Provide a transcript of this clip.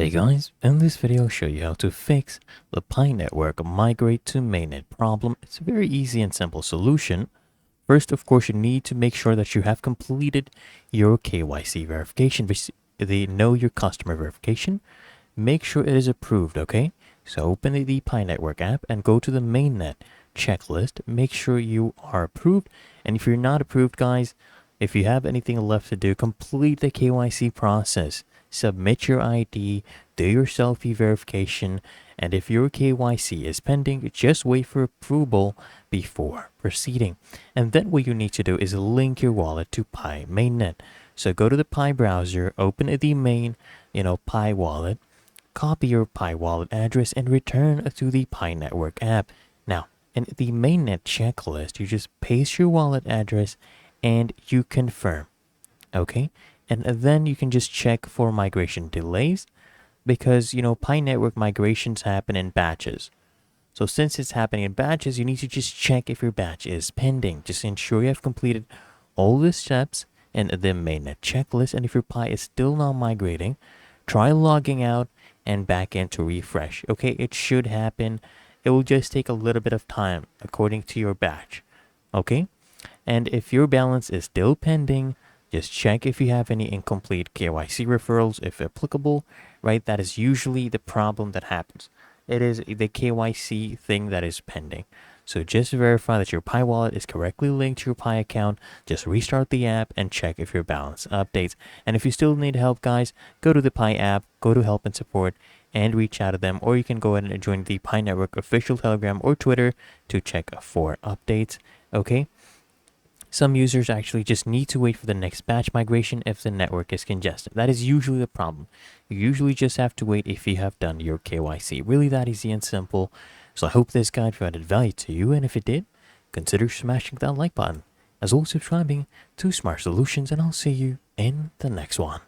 Hey guys, in this video I'll show you how to fix the Pi network migrate to mainnet problem. It's a very easy and simple solution. First, of course, you need to make sure that you have completed your KYC verification, the know your customer verification. Make sure it is approved, okay? So open the Pi network app and go to the mainnet checklist. Make sure you are approved. And if you're not approved, guys, if you have anything left to do, complete the KYC process. Submit your ID, do your selfie verification, and if your KYC is pending, just wait for approval before proceeding. And then what you need to do is link your wallet to Pi mainnet. So go to the Pi browser, open the main, Pi wallet, copy your Pi wallet address, and return to the Pi network app. Now, in the mainnet checklist, you just paste your wallet address and you confirm. Okay, and then you can just check for migration delays because Pi network migrations happen in batches. So since it's happening in batches, you need to just check if your batch is pending. Just ensure you have completed all the steps in the mainnet checklist, and if your Pi is still not migrating, try logging out and back in to refresh. Okay, it should happen. It will just take a little bit of time according to your batch. Okay, and if your balance is still pending, just check if you have any incomplete KYC referrals, if applicable, right? That is usually the problem that happens. It is the KYC thing that is pending. So just verify that your Pi wallet is correctly linked to your Pi account. Just restart the app and check if your balance updates. And if you still need help, guys, go to the Pi app, go to help and support, and reach out to them. Or you can go ahead and join the Pi Network official Telegram or Twitter to check for updates. Okay? Some users actually just need to wait for the next batch migration if the network is congested. That is usually the problem. You usually just have to wait if you have done your KYC. Really that easy and simple. So I hope this guide provided value to you, and if it did, consider smashing that like button. As well as subscribing to Smart Solutions, and I'll see you in the next one.